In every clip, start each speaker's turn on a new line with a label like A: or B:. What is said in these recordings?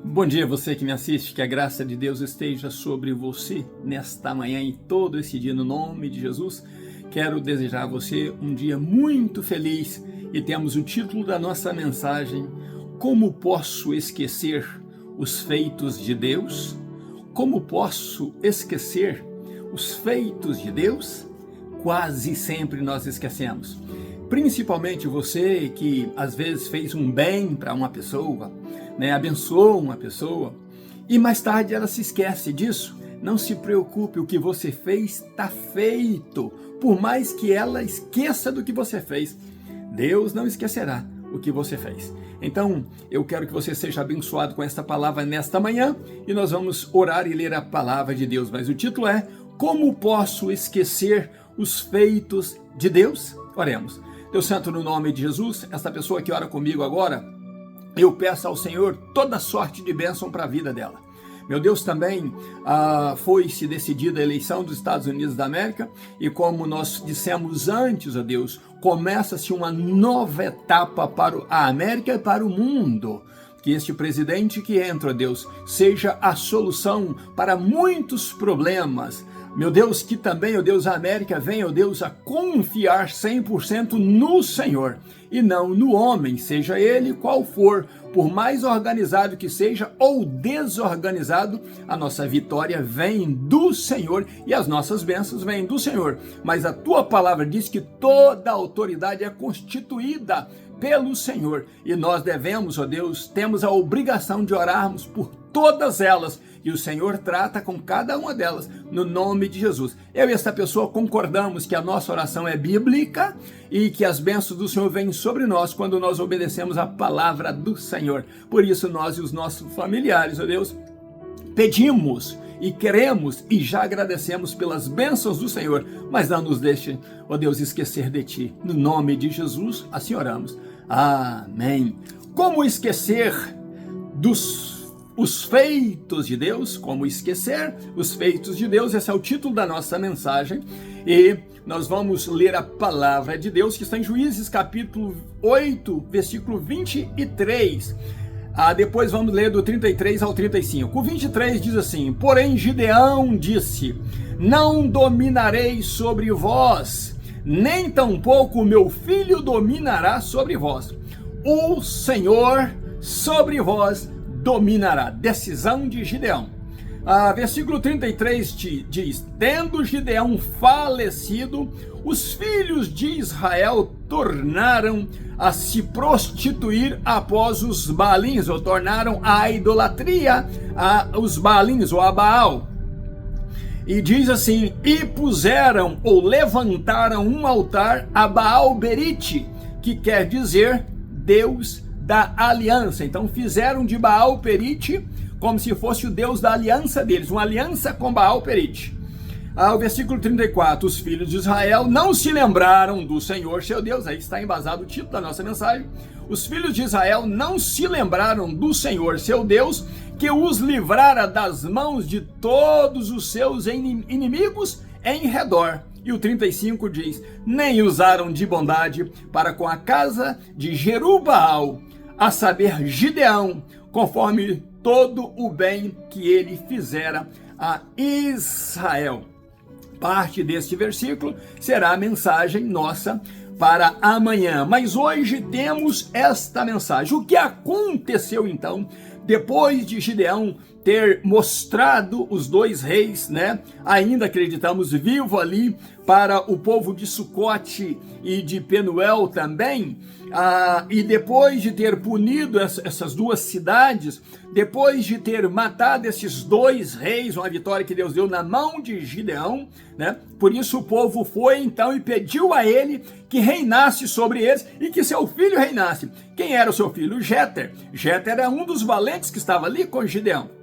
A: Bom dia, você que me assiste, que a graça de Deus esteja sobre você nesta manhã e todo esse dia, no nome de Jesus. Quero desejar a você um dia muito feliz e temos o título da nossa mensagem: Como posso esquecer os feitos de Deus? Como posso esquecer os feitos de Deus? Quase sempre nós esquecemos. Principalmente você que às vezes fez um bem para uma pessoa, abençoou uma pessoa e mais tarde ela se esquece disso. Não se preocupe, o que você fez está feito. Por mais que ela esqueça do que você fez, Deus não esquecerá o que você fez. Então, eu quero que você seja abençoado com esta palavra nesta manhã e nós vamos orar e ler a palavra de Deus. Mas o título é: Como posso esquecer os feitos de Deus? Oremos. Deus Santo, no nome de Jesus, esta pessoa que ora comigo agora, eu peço ao Senhor toda sorte de bênção para a vida dela. Meu Deus, também foi-se decidida a eleição dos Estados Unidos da América e como nós dissemos antes, ó Deus, começa-se uma nova etapa para a América e para o mundo. Que este presidente que entra, ó Deus, seja a solução para muitos problemas. Meu Deus, que também, ó Deus, a América venha, ó Deus, a confiar 100% no Senhor e não no homem, seja ele qual for, por mais organizado que seja ou desorganizado, a nossa vitória vem do Senhor e as nossas bênçãos vêm do Senhor. Mas a tua palavra diz que toda autoridade é constituída pelo Senhor e nós devemos, ó Deus, temos a obrigação de orarmos por todas elas e o Senhor trata com cada uma delas no nome de Jesus. Eu e esta pessoa concordamos que a nossa oração é bíblica e que as bênçãos do Senhor vêm sobre nós quando nós obedecemos a palavra do Senhor. Por isso nós e os nossos familiares, ó Deus, pedimos e queremos e já agradecemos pelas bênçãos do Senhor, mas não nos deixe, ó Deus, esquecer de Ti. No nome de Jesus, assim oramos. Amém. Como esquecer os feitos de Deus? Como esquecer os feitos de Deus? Esse é o título da nossa mensagem e nós vamos ler a palavra de Deus que está em Juízes capítulo 8, versículo 23. Depois vamos ler do 33 ao 35. O 23 diz assim: Porém Gideão disse: Não dominarei sobre vós, nem tampouco o meu filho dominará sobre vós. O Senhor sobre vós dominará. Decisão de Gideão. Versículo 33 diz: Tendo Gideão falecido, os filhos de Israel tornaram a se prostituir após os Baalins, ou tornaram a idolatria os Baalins, ou a Baal. E diz assim: E puseram ou levantaram um altar a Baal Berite, que quer dizer Deus da aliança. Então fizeram de Baal Berite como se fosse o Deus da aliança deles, uma aliança com Baal Berite. O versículo 34, os filhos de Israel não se lembraram do Senhor seu Deus, aí está embasado o título da nossa mensagem. Os filhos de Israel não se lembraram do Senhor seu Deus, que os livrara das mãos de todos os seus inimigos em redor. E o 35 diz: Nem usaram de bondade para com a casa de Jerubaal, a saber Gideão, conforme todo o bem que ele fizera a Israel. Parte deste versículo será a mensagem nossa para amanhã. Mas hoje temos esta mensagem. O que aconteceu então, depois de Gideão ter mostrado os dois reis, ainda acreditamos vivo ali para o povo de Sucote e de Penuel também, e depois de ter punido essas duas cidades, depois de ter matado esses dois reis, uma vitória que Deus deu na mão de Gideão, por isso o povo foi então e pediu a ele que reinasse sobre eles e que seu filho reinasse. Quem era o seu filho? Jéter. Jéter era um dos valentes que estava ali com Gideão.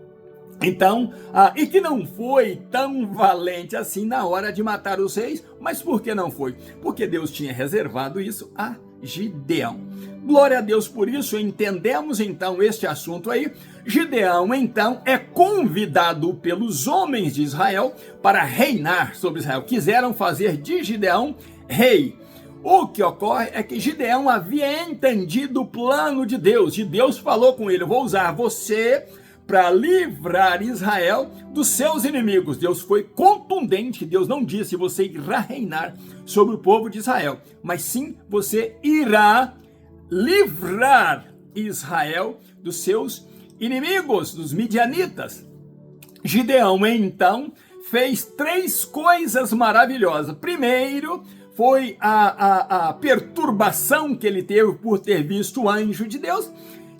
A: Então, e que não foi tão valente assim na hora de matar os reis. Mas por que não foi? Porque Deus tinha reservado isso a Gideão. Glória a Deus por isso. Entendemos então este assunto aí. Gideão então é convidado pelos homens de Israel para reinar sobre Israel. Quiseram fazer de Gideão rei. O que ocorre é que Gideão havia entendido o plano de Deus, e Deus falou com ele: eu vou usar você para livrar Israel dos seus inimigos. Deus foi contundente, Deus não disse: você irá reinar sobre o povo de Israel, mas sim, você irá livrar Israel dos seus inimigos, dos midianitas. Gideão, então, fez 3 coisas maravilhosas. Primeiro, foi a perturbação que ele teve por ter visto o anjo de Deus.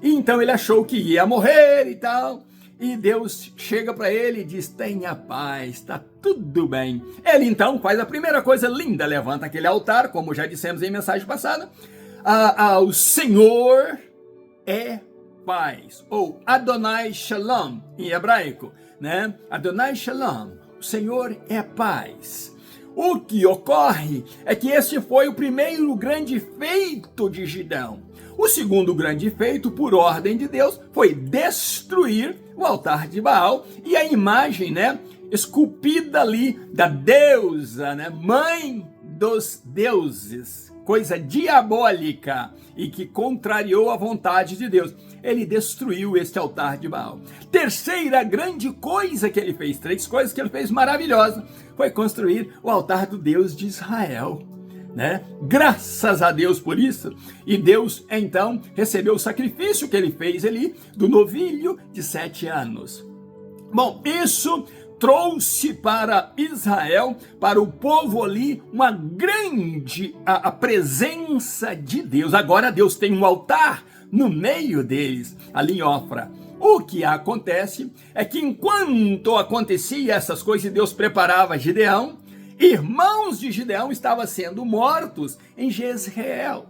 A: E então ele achou que ia morrer e tal. E Deus chega para ele e diz: tenha paz, está tudo bem. Ele então faz a primeira coisa linda, levanta aquele altar, como já dissemos em mensagem passada. O Senhor é paz, ou Adonai Shalom em hebraico, né? Adonai Shalom, o Senhor é paz. O que ocorre é que esse foi o primeiro grande feito de Gideão. O segundo grande feito, por ordem de Deus, foi destruir o altar de Baal e a imagem, né, esculpida ali da deusa, né, mãe dos deuses, coisa diabólica e que contrariou a vontade de Deus. Ele destruiu este altar de Baal. Terceira grande coisa que ele fez, 3 coisas que ele fez maravilhosas, foi construir o altar do Deus de Israel, né? Graças a Deus por isso. E Deus então recebeu o sacrifício que ele fez ali do novilho de 7 anos. Bom, isso trouxe para Israel, para o povo ali, uma grande a presença de Deus. Agora Deus tem um altar no meio deles, ali em Ofra. O que acontece é que enquanto acontecia essas coisas e Deus preparava Gideão, irmãos de Gideão estavam sendo mortos em Jezreel.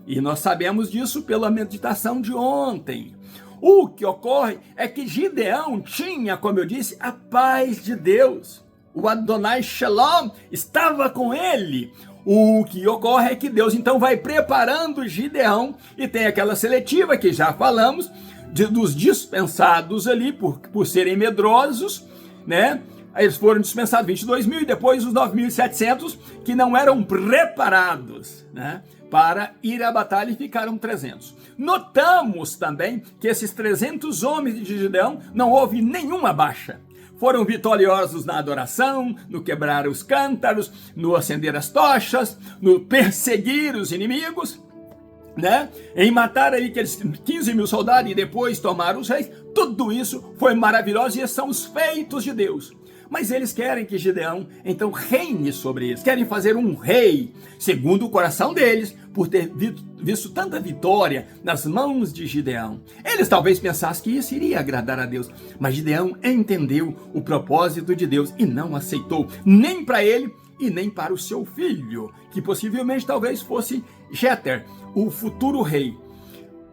A: E nós sabemos disso pela meditação de ontem. O que ocorre é que Gideão tinha, como eu disse, a paz de Deus. O Adonai Shalom estava com ele. O que ocorre é que Deus então vai preparando Gideão, e tem aquela seletiva que já falamos, dos dispensados ali por serem medrosos, né? Eles foram dispensados 22 mil, e depois os 9.700 que não eram preparados, né, para ir à batalha, e ficaram 300. Notamos também que esses 300 homens de Gideão não houve nenhuma baixa. Foram vitoriosos na adoração, no quebrar os cântaros, no acender as tochas, no perseguir os inimigos, né? Em matar aí aqueles 15 mil soldados e depois tomar os reis. Tudo isso foi maravilhoso, e esses são os feitos de Deus. Mas eles querem que Gideão então reine sobre eles, querem fazer um rei segundo o coração deles, por ter visto tanta vitória nas mãos de Gideão. Eles talvez pensassem que isso iria agradar a Deus, mas Gideão entendeu o propósito de Deus e não aceitou, nem para ele e nem para o seu filho, que possivelmente talvez fosse Jeter, o futuro rei.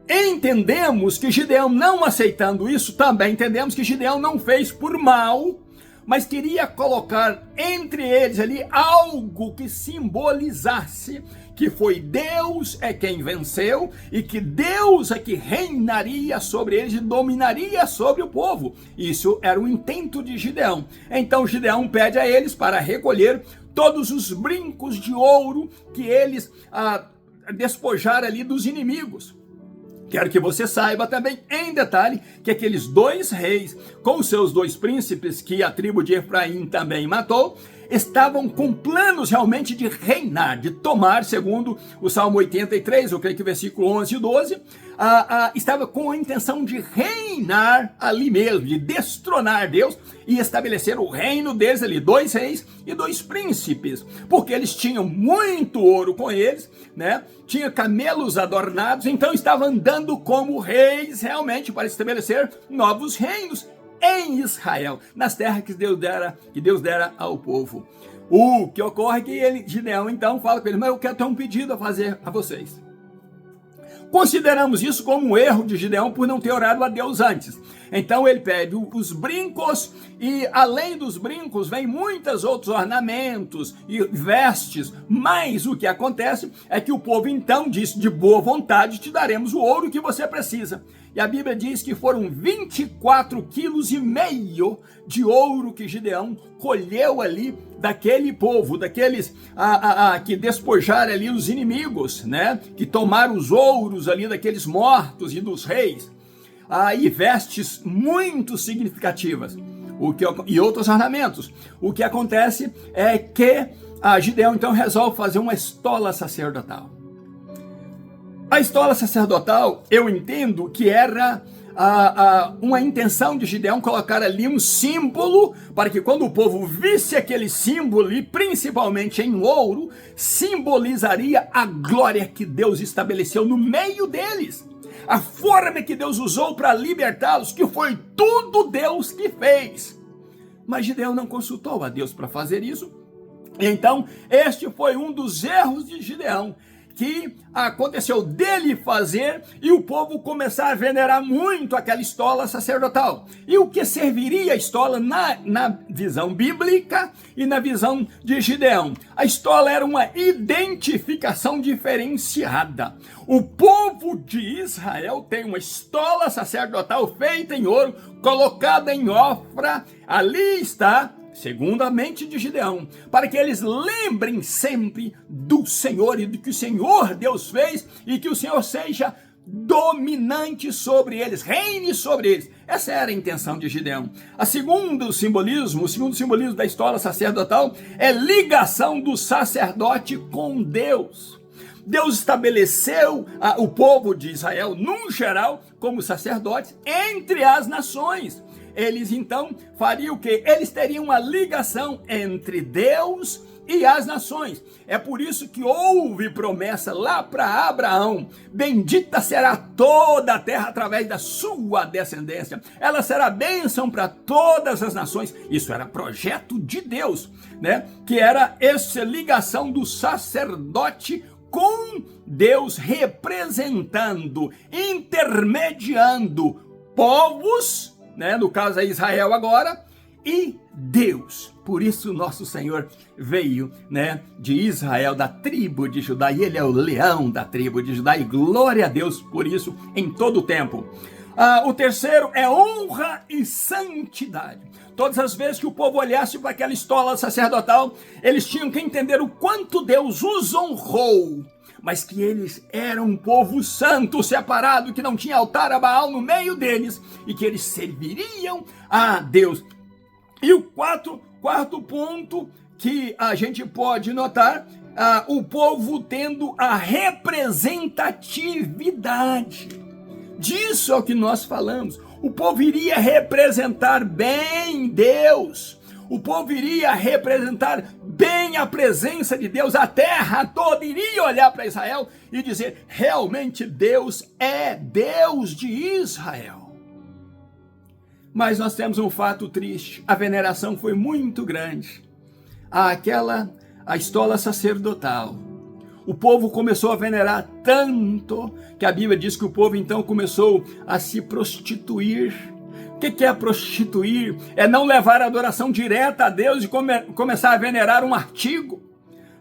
A: Entendemos que Gideão, não aceitando isso, também entendemos que Gideão não fez por mal, mas queria colocar entre eles ali algo que simbolizasse que foi Deus é quem venceu, e que Deus é que reinaria sobre eles e dominaria sobre o povo. Isso era o intento de Gideão. Então Gideão pede a eles para recolher todos os brincos de ouro que eles despojaram ali dos inimigos. Quero que você saiba também, em detalhe, que aqueles 2 reis, com seus 2 príncipes, que a tribo de Efraim também matou, estavam com planos realmente de reinar, de tomar, segundo o Salmo 83, eu creio que versículo 11 e 12, estava com a intenção de reinar ali mesmo, de destronar Deus e estabelecer o reino deles ali, 2 reis e 2 príncipes, porque eles tinham muito ouro com eles, né? Tinha camelos adornados, então estavam andando como reis realmente para estabelecer novos reinos em Israel, nas terras que Deus dera ao povo. O que ocorre é que Gideão então fala com ele: mas eu quero ter um pedido a fazer a vocês. Consideramos isso como um erro de Gideão por não ter orado a Deus antes. Então ele pede os brincos, e além dos brincos vem muitos outros ornamentos e vestes. Mas o que acontece é que o povo então disse: de boa vontade te daremos o ouro que você precisa. e a Bíblia diz que foram 24,5 quilos de ouro que Gideão colheu ali daquele povo, daqueles que despojaram ali os inimigos, né? Que tomaram os ouros ali daqueles mortos e dos reis, e vestes muito significativas, e outros ornamentos. O que acontece é que Gideão então resolve fazer uma estola sacerdotal. A estola sacerdotal, eu entendo que era uma intenção de Gideão colocar ali um símbolo, para que quando o povo visse aquele símbolo, e principalmente em ouro, simbolizaria a glória que Deus estabeleceu no meio deles. A forma que Deus usou para libertá-los, que foi tudo Deus que fez. Mas Gideão não consultou a Deus para fazer isso. Então, este foi um dos erros de Gideão, que aconteceu dele fazer e o povo começar a venerar muito aquela estola sacerdotal. E o que serviria a estola na visão bíblica e na visão de Gideão? A estola era uma identificação diferenciada. O povo de Israel tem uma estola sacerdotal feita em ouro, colocada em Ofra. Ali está, segundo a mente de Gideão, para que eles lembrem sempre do Senhor e do que o Senhor Deus fez, e que o Senhor seja dominante sobre eles, reine sobre eles. Essa era a intenção de Gideão. O segundo simbolismo da estola sacerdotal é ligação do sacerdote com Deus. Deus estabeleceu o povo de Israel, num geral, como sacerdotes entre as nações. Eles então fariam o quê? Eles teriam uma ligação entre Deus e as nações. É por isso que houve promessa lá para Abraão: bendita será toda a terra através da sua descendência. Ela será bênção para todas as nações. Isso era projeto de Deus, né? Que era essa ligação do sacerdote com Deus, representando, intermediando povos, né? No caso é Israel agora, e Deus. Por isso nosso Senhor veio, né, de Israel, da tribo de Judá, e ele é o leão da tribo de Judá, e glória a Deus por isso em todo o tempo. O terceiro é honra e santidade. Todas as vezes que o povo olhasse para aquela estola sacerdotal, eles tinham que entender o quanto Deus os honrou, mas que eles eram um povo santo, separado, que não tinha altar a Baal no meio deles, e que eles serviriam a Deus. E o quarto ponto que a gente pode notar, o povo tendo a representatividade. Disso é o que nós falamos. O povo iria representar bem Deus. O povo iria representar bem a presença de Deus. A terra toda iria olhar para Israel e dizer: realmente Deus é Deus de Israel. Mas nós temos um fato triste. A veneração foi muito grande. A estola sacerdotal. O povo começou a venerar tanto que a Bíblia diz que o povo então começou a se prostituir. O que é prostituir? É não levar a adoração direta a Deus e começar a venerar um artigo,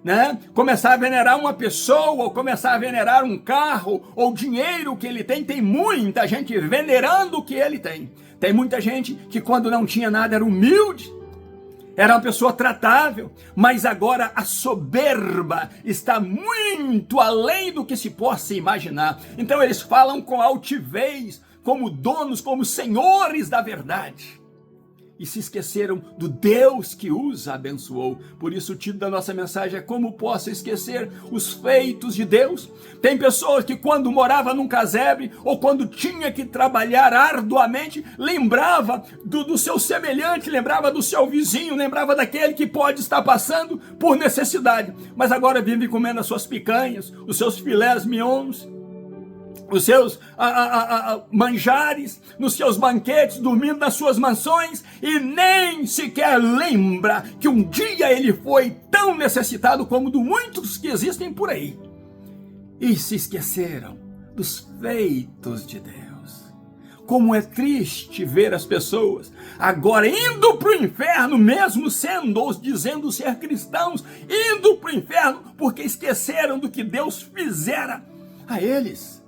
A: né? Começar a venerar uma pessoa, ou começar a venerar um carro, ou dinheiro que ele tem. Tem muita gente venerando o que ele tem. Tem muita gente que quando não tinha nada era humilde, era uma pessoa tratável, mas agora a soberba está muito além do que se possa imaginar. Então eles falam com altivez, como donos, como senhores da verdade. E se esqueceram do Deus que os abençoou. Por isso o título da nossa mensagem é: como posso esquecer os feitos de Deus? Tem pessoas que quando morava num casebre, ou quando tinha que trabalhar arduamente, lembrava do seu semelhante, lembrava do seu vizinho, lembrava daquele que pode estar passando por necessidade. Mas agora vive comendo as suas picanhas, os seus filés mignons, os seus manjares, nos seus banquetes, dormindo nas suas mansões, e nem sequer lembra que um dia ele foi tão necessitado como de muitos que existem por aí. E se esqueceram dos feitos de Deus. Como é triste ver as pessoas agora indo para o inferno, mesmo dizendo ser cristãos, indo para o inferno porque esqueceram do que Deus fizera a eles.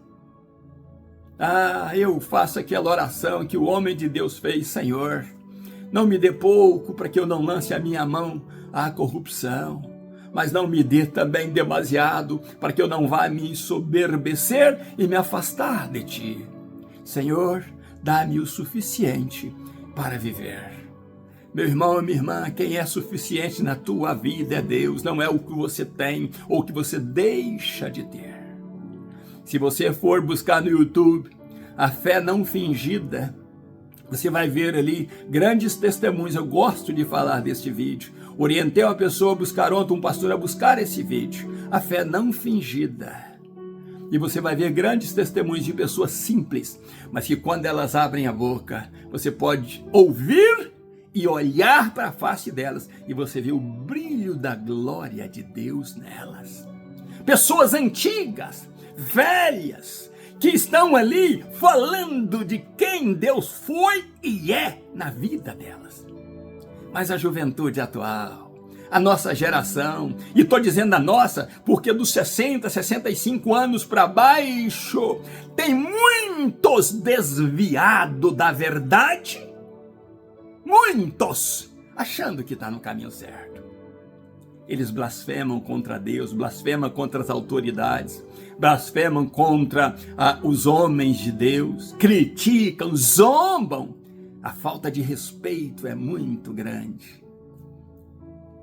A: eu faço aquela oração que o homem de Deus fez: Senhor, não me dê pouco para que eu não lance a minha mão à corrupção, mas não me dê também demasiado para que eu não vá me ensoberbecer e me afastar de ti. Senhor, dá-me o suficiente para viver. Meu irmão e minha irmã, quem é suficiente na tua vida é Deus, não é o que você tem ou o que você deixa de ter. Se você for buscar no YouTube a fé não fingida, você vai ver ali grandes testemunhos. Eu gosto de falar deste vídeo. Orientei uma pessoa a buscar ontem, um pastor, a buscar esse vídeo. A fé não fingida. E você vai ver grandes testemunhos de pessoas simples, mas que quando elas abrem a boca, você pode ouvir e olhar para a face delas, e você vê o brilho da glória de Deus nelas. Pessoas antigas, velhas, que estão ali falando de quem Deus foi e é na vida delas. Mas a juventude atual, a nossa geração, e estou dizendo a nossa, porque dos 60, 65 anos para baixo, tem muitos desviados da verdade, muitos, achando que está no caminho certo. Eles blasfemam contra Deus, blasfemam contra as autoridades, blasfemam contra os homens de Deus, criticam, zombam. A falta de respeito é muito grande.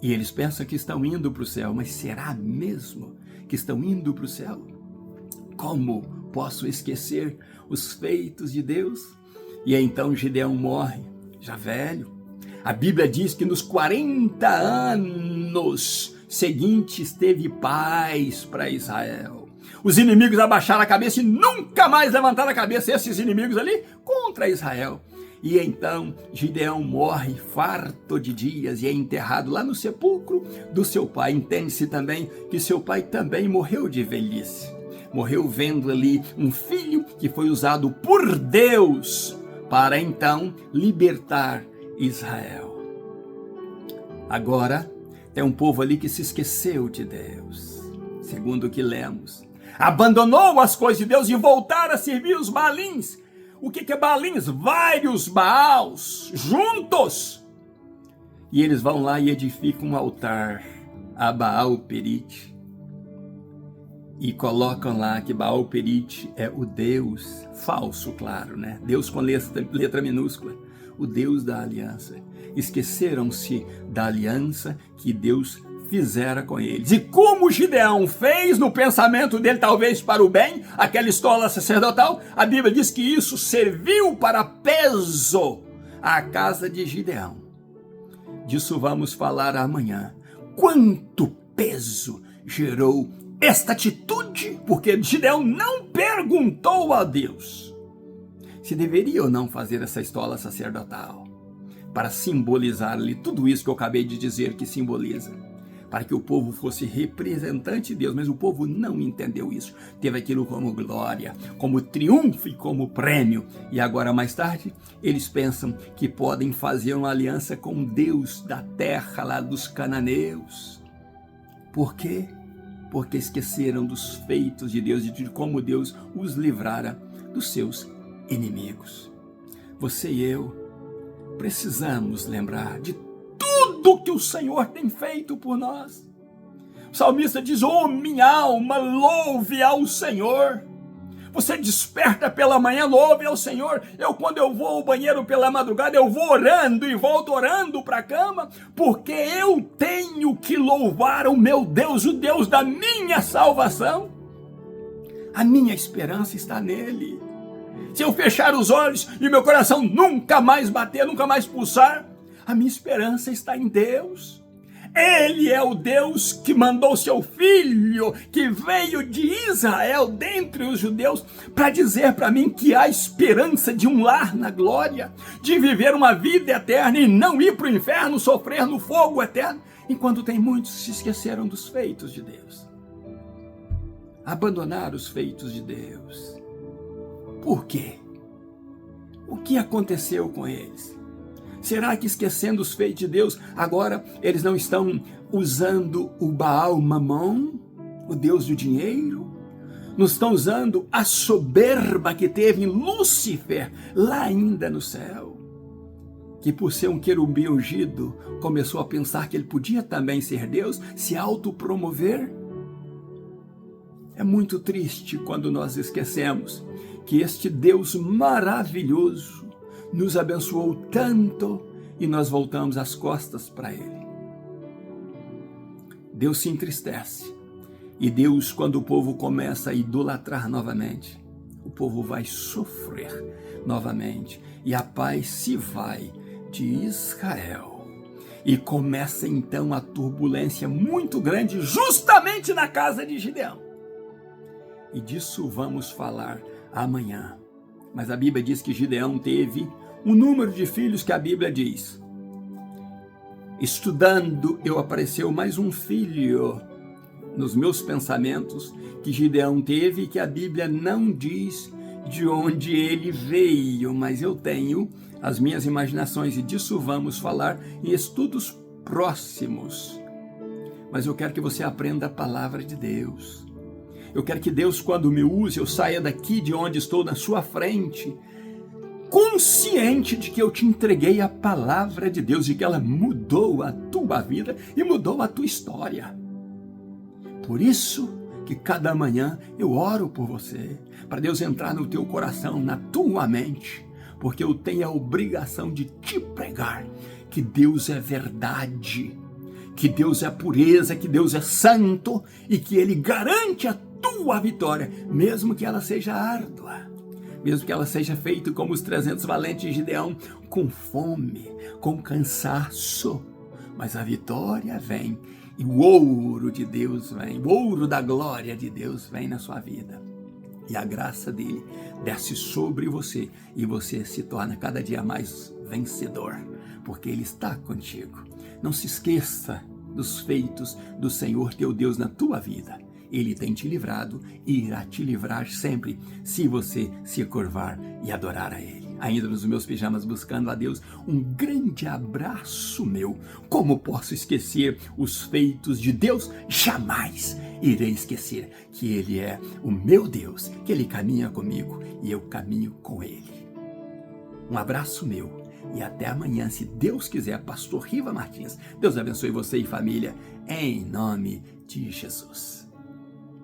A: E eles pensam que estão indo para o céu, mas será mesmo que estão indo para o céu? Como posso esquecer os feitos de Deus? E então Gideão morre, já velho. A Bíblia diz que nos 40 anos seguintes teve paz para Israel. Os inimigos abaixaram a cabeça e nunca mais levantaram a cabeça, esses inimigos ali, contra Israel. E então Gideão morre farto de dias e é enterrado lá no sepulcro do seu pai. Entende-se também que seu pai também morreu de velhice. Morreu vendo ali um filho que foi usado por Deus para então libertar Israel. Agora tem um povo ali que se esqueceu de Deus, segundo o que lemos. Abandonou as coisas de Deus e voltaram a servir os Baalins. O que é Baalins? Vários Baals juntos. E eles vão lá e edificam um altar a Baal-Perite. E colocam lá que Baal-Perite é o Deus falso, claro, né? Deus com letra minúscula. O Deus da aliança. Esqueceram-se da aliança que Deus fizera com eles. E como Gideão fez no pensamento dele, talvez para o bem, aquela escola sacerdotal, a Bíblia diz que isso serviu para peso à casa de Gideão. Disso vamos falar amanhã. Quanto peso gerou esta atitude? Porque Gideão não perguntou a Deus se deveria ou não fazer essa estola sacerdotal, para simbolizar ali tudo isso que eu acabei de dizer que simboliza, para que o povo fosse representante de Deus, mas o povo não entendeu isso, teve aquilo como glória, como triunfo e como prêmio, e agora mais tarde eles pensam que podem fazer uma aliança com Deus da terra lá dos cananeus. Por quê? Porque esqueceram dos feitos de Deus e de como Deus os livrara dos seus inimigos. Você e eu precisamos lembrar de tudo que o Senhor tem feito por nós. O salmista diz: "Oh, minha alma, louve ao Senhor." Você desperta pela manhã, louve ao Senhor. Quando eu vou ao banheiro pela madrugada, eu vou orando e volto orando para a cama, porque eu tenho que louvar o meu Deus, o Deus da minha salvação. A minha esperança está nele. Se eu fechar os olhos e meu coração nunca mais bater, nunca mais pulsar, a minha esperança está em Deus. Ele é o Deus que mandou seu Filho, que veio de Israel, dentre os judeus, para dizer para mim que há esperança de um lar na glória, de viver uma vida eterna e não ir para o inferno, sofrer no fogo eterno, enquanto tem muitos que se esqueceram dos feitos de Deus. Abandonaram os feitos de Deus. Por quê? O que aconteceu com eles? Será que, esquecendo os feitos de Deus, agora eles não estão usando o Baal Mamon, o Deus do dinheiro? não estão usando a soberba que teve em Lúcifer, lá ainda no céu, que por ser um querubim ungido, começou a pensar que ele podia também ser Deus, se autopromover. É muito triste quando nós esquecemos que este Deus maravilhoso nos abençoou tanto e nós voltamos as costas para Ele. Deus se entristece. E Deus, quando o povo começa a idolatrar novamente, o povo vai sofrer novamente. E a paz se vai de Israel. E começa então a turbulência muito grande, justamente na casa de Gideão. E disso vamos falar amanhã. Mas a Bíblia diz que Gideão teve um número de filhos que a Bíblia diz. Estudando, eu apareceu mais um filho nos meus pensamentos que Gideão teve, que a Bíblia não diz de onde ele veio, mas eu tenho as minhas imaginações e disso vamos falar em estudos próximos. Mas eu quero que você aprenda a palavra de Deus. Eu quero que Deus, quando me use, eu saia daqui de onde estou na sua frente, consciente de que eu te entreguei a palavra de Deus e que ela mudou a tua vida e mudou a tua história. Por isso que cada manhã eu oro por você, para Deus entrar no teu coração, na tua mente, porque eu tenho a obrigação de te pregar que Deus é verdade, que Deus é pureza, que Deus é santo e que Ele garante a tua vitória, mesmo que ela seja árdua, mesmo que ela seja feita como os 300 valentes de Gideão, com fome, com cansaço, mas a vitória vem. E o ouro de Deus vem, o ouro da glória de Deus vem na sua vida. E a graça dele desce sobre você e você se torna cada dia mais vencedor, porque ele está contigo. Não se esqueça dos feitos do Senhor teu Deus na tua vida. Ele tem te livrado e irá te livrar sempre, se você se curvar e adorar a ele. Ainda nos meus pijamas buscando a Deus, um grande abraço meu. Como posso esquecer os feitos de Deus? Jamais irei esquecer que Ele é o meu Deus, que Ele caminha comigo e eu caminho com Ele. Um abraço meu e até amanhã, se Deus quiser. Pastor Riva Martins. Deus abençoe você e família, em nome de Jesus.